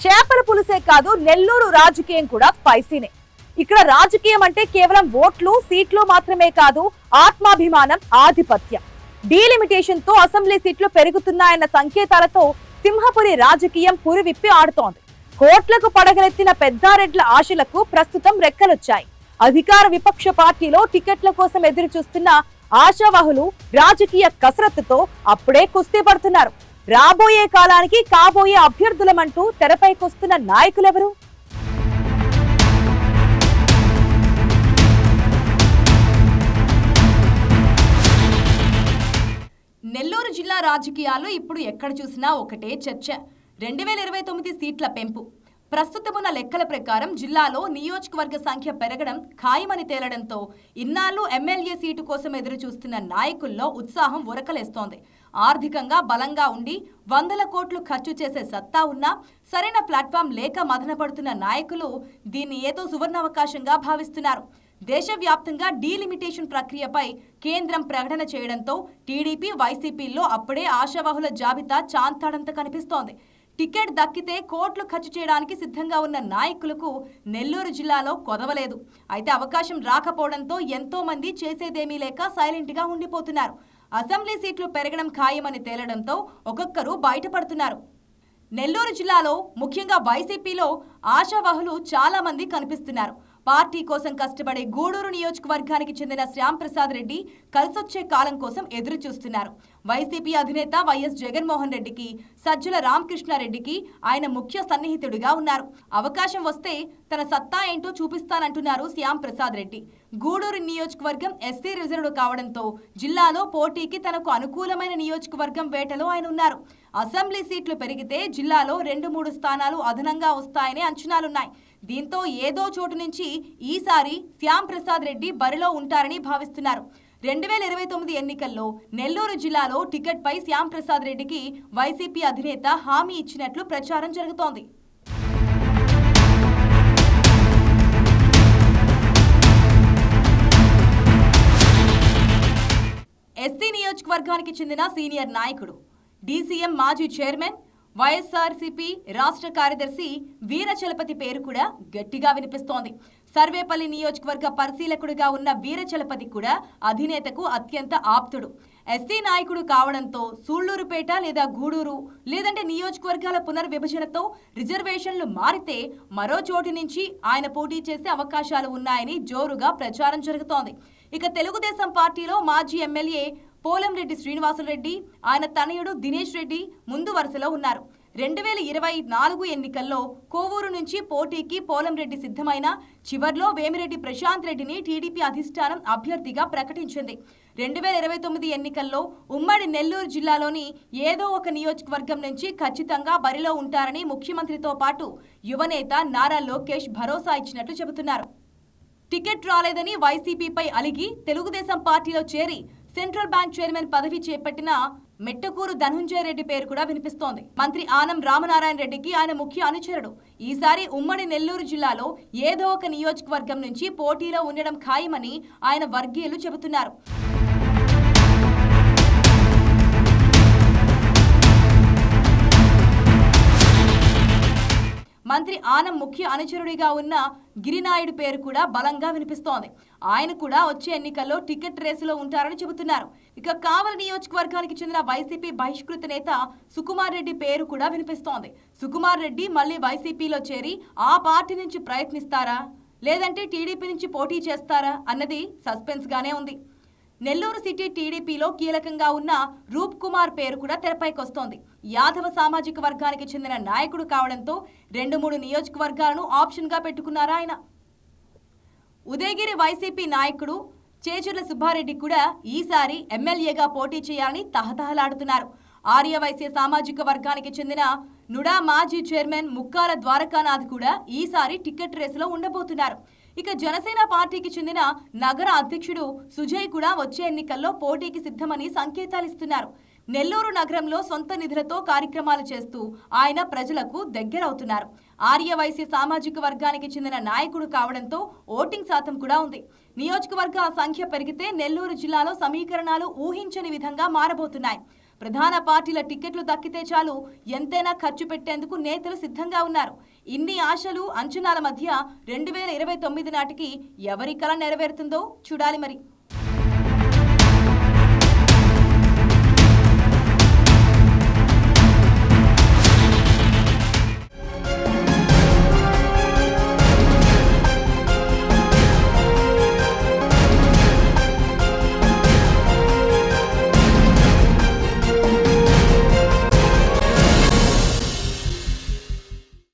చేపల పులుసే కాదు నెల్లూరు రాజకీయం కూడా స్పైసీనే. ఇక్కడ రాజకీయం అంటే కేవలం ఓట్లు సీట్లు మాత్రమే కాదు, ఆత్మాభిమానం, ఆధిపత్యం. డీలిమిటేషన్ తో అసెంబ్లీ సీట్లు పెరుగుతున్నాయన్న సంకేతాలతో సింహపురి రాజకీయం పురివిప్పి ఆడుతోంది. కోట్లకు పడగలెత్తిన పెద్దారెడ్ల ఆశలకు ప్రస్తుతం రెక్కలొచ్చాయి. అధికార విపక్ష పార్టీలో టికెట్ల కోసం ఎదురు చూస్తున్న ఆశావాహులు రాజకీయ కసరత్తుతో అప్పుడే కుస్తీ పడుతున్నారు. రాబోయే కాలానికి కాబోయే అభ్యర్థులమంటూ తెరపైకొస్తున్న నాయకులెవరు? నెల్లూరు జిల్లా రాజకీయాల్లో ఇప్పుడు ఎక్కడ చూసినా ఒకటే చర్చ. 2029 సీట్ల పెంపు. ప్రస్తుతమున్న లెక్కల ప్రకారం జిల్లాలో నియోజకవర్గ సంఖ్య పెరగడం ఖాయమని తేలడంతో ఇన్నాళ్లు ఎమ్మెల్యే సీటు కోసం ఎదురు చూస్తున్న నాయకుల్లో ఉత్సాహం ఉరకలేస్తోంది. ఆర్థికంగా బలంగా ఉండి 100 కోట్లు ఖర్చు చేసే సత్తా ఉన్నా సరైన ప్లాట్ఫామ్ లేక మదనపడుతున్న నాయకులు దీన్ని ఏదో సువర్ణావకాశంగా భావిస్తున్నారు. దేశవ్యాప్తంగా డీలిమిటేషన్ ప్రక్రియపై కేంద్రం ప్రకటన చేయడంతో టీడీపీ, వైసీపీల్లో అప్పుడే ఆశావాహుల జాబితా చాంతాడంత కనిపిస్తోంది. టికెట్ దక్కితే కోట్లు ఖర్చు చేయడానికి సిద్ధంగా ఉన్న నాయకులకు నెల్లూరు జిల్లాలో కొదవలేదు. అయితే అవకాశం రాకపోవడంతో ఎంతో మంది చేసేదేమీ లేక సైలెంట్గా ఉండిపోతున్నారు. అసెంబ్లీ సీట్లు పెరగడం ఖాయమని తేలడంతో ఒక్కొక్కరు బయటపడుతున్నారు. నెల్లూరు జిల్లాలో ముఖ్యంగా వైసీపీలో ఆశావాహులు చాలా మంది కనిపిస్తున్నారు. పార్టీ కోసం కష్టపడే గూడూరు నియోజకవర్గానికి చెందిన శ్యాంప్రసాద్ రెడ్డి కలిసొచ్చే కాలం కోసం ఎదురు చూస్తున్నారు. వైసీపీ అధినేత వైఎస్ జగన్మోహన్ రెడ్డికి, సజ్జల రామకృష్ణారెడ్డికి ఆయన ముఖ్య సన్నిహితుడిగా ఉన్నారు. అవకాశం వస్తే తన సత్తా ఏంటో చూపిస్తానంటున్నారు శ్యాంప్రసాద్ రెడ్డి. గూడూరు నియోజకవర్గం ఎస్సీ రిజర్వ్డ్ కావడంతో జిల్లాలో పోటీకి తనకు అనుకూలమైన నియోజకవర్గం వేటలో ఆయన ఉన్నారు. అసెంబ్లీ సీట్లు పెరిగితే జిల్లాలో 2-3 స్థానాలు అదనంగా వస్తాయనే అంచనాలున్నాయి. దీంతో ఏదో చోటు నుంచి ఈసారి శ్యాంప్రసాద్ రెడ్డి బరిలో ఉంటారని భావిస్తున్నారు. 2029 ఎన్నికల్లో నెల్లూరు జిల్లాలో టికెట్ పై శ్యాంప్రసాద్ రెడ్డికి వైసీపీ అధినేత హామీ ఇచ్చినట్లు ప్రచారం జరుగుతోంది. ఎస్సీ నియోజకవర్గానికి చెందిన సీనియర్ నాయకుడు, డీసీఎం మాజీ చైర్మన్, వైఎస్ఆర్సీపీ రాష్ట్ర కార్యదర్శి వీరచలపతి పేరు కూడా గట్టిగా వినిపిస్తోంది. సర్వేపల్లి నియోజకవర్గ పరిశీలకుడిగా ఉన్న వీరచలపతి కూడా అధినేతకు అత్యంత ఆప్తుడు. ఎస్సీ నాయకుడు కావడంతో సూళ్లూరుపేట లేదా గూడూరు లేదంటే నియోజకవర్గాల పునర్విభజనతో రిజర్వేషన్లు మారితే మరో చోటు నుంచి ఆయన పోటీ చేసే అవకాశాలు ఉన్నాయని జోరుగా ప్రచారం జరుగుతోంది. ఇక తెలుగుదేశం పార్టీలో మాజీ ఎమ్మెల్యే పోలంరెడ్డి శ్రీనివాసులరెడ్డి, ఆయన తనయుడు దినేష్ రెడ్డి ముందు వరుసలో ఉన్నారు. 2024 ఎన్నికల్లో కోవూరు నుంచి పోటీకి పోలంరెడ్డి సిద్ధమైన చివర్లో వేమిరెడ్డి ప్రశాంత్ రెడ్డిని టీడీపీ అధిష్టానం అభ్యర్థిగా ప్రకటించింది. 2029 ఎన్నికల్లో ఉమ్మడి నెల్లూరు జిల్లాలోని ఏదో ఒక నియోజకవర్గం నుంచి ఖచ్చితంగా బరిలో ఉంటారని ముఖ్యమంత్రితో పాటు యువనేత నారా లోకేష్ భరోసా ఇచ్చినట్లు చెబుతున్నారు. టికెట్ రాలేదని వైసీపీపై అలిగి తెలుగుదేశం పార్టీలో చేరి సెంట్రల్ బ్యాంక్ చైర్మన్ పదవి చేపట్టిన మెట్టకూరు ధనుంజయ రెడ్డి పేరు కూడా వినిపిస్తోంది. మంత్రి ఆనం రామనారాయణ రెడ్డికి ఆయన ముఖ్య అనుచరుడు. ఈసారి ఉమ్మడి నెల్లూరు జిల్లాలో ఏదో ఒక నియోజకవర్గం నుంచి పోటీలో ఉండడం ఖాయమని ఆయన వర్గీయులు చెబుతున్నారు. మంత్రి ఆనం ముఖ్య అనుచరుడిగా ఉన్న గిరినాయుడు పేరు కూడా బలంగా వినిపిస్తోంది. ఆయన కూడా వచ్చే ఎన్నికల్లో టికెట్ రేసులో ఉంటారని చెబుతున్నారు. ఇక కావలి నియోజకవర్గానికి చెందిన వైసీపీ బహిష్కృత నేత సుకుమార్ రెడ్డి పేరు కూడా వినిపిస్తోంది. సుకుమార్ రెడ్డి మళ్లీ వైసీపీలో చేరి ఆ పార్టీ నుంచి ప్రయత్నిస్తారా లేదంటే టీడీపీ నుంచి పోటీ చేస్తారా అన్నది సస్పెన్స్ గానే ఉంది. నెల్లూరు సిటీ టీడీపీలో కీలకంగా ఉన్న రూప్ కుమార్ పేరు కూడా తెరపైకొస్తోంది. యాదవ సామాజిక వర్గానికి చెందిన నాయకుడు కావడంతో 2-3 నియోజకవర్గాలను ఆప్షన్గా పెట్టుకున్నారు ఆయన. ఉదయగిరి వైసీపీ నాయకుడు చేచర్ల సుబ్బారెడ్డి కూడా ఈసారి ఎమ్మెల్యేగా పోటీ చేయాలని తహతహలాడుతున్నారు. ఆర్యవైశ్య సామాజిక వర్గానికి చెందిన నుడా మాజీ చైర్మన్ ముక్కాల ద్వారకానాథ్ కూడా ఈసారి టికెట్ రేసులో ఉండబోతున్నారు. ఇక జనసేన పార్టీకి చెందిన నగర అధ్యక్షుడు సుజయ్ కూడా వచ్చే ఎన్నికల్లో పోటీకి సిద్ధమని సంకేతాలిస్తున్నారు. నెల్లూరు నగరంలో సొంత నిధులతో కార్యక్రమాలు చేస్తూ ఆయన ప్రజలకు దగ్గరవుతున్నారు. ఆర్యవైశ్య సామాజిక వర్గానికి చెందిన నాయకుడు కావడంతో ఓటింగ్ శాతం కూడా ఉంది. నియోజకవర్గాల సంఖ్య పెరిగితే నెల్లూరు జిల్లాలో సమీకరణాలు ఊహించని విధంగా మారబోతున్నాయి. ప్రధాన పార్టీల టికెట్లు దక్కితే చాలు ఎంతైనా ఖర్చు పెట్టేందుకు నేతలు సిద్ధంగా ఉన్నారు. ఇన్ని ఆశలు అంచనాల మధ్య 2029 నాటికి ఎవరి కల నెరవేరుతుందో చూడాలి మరి.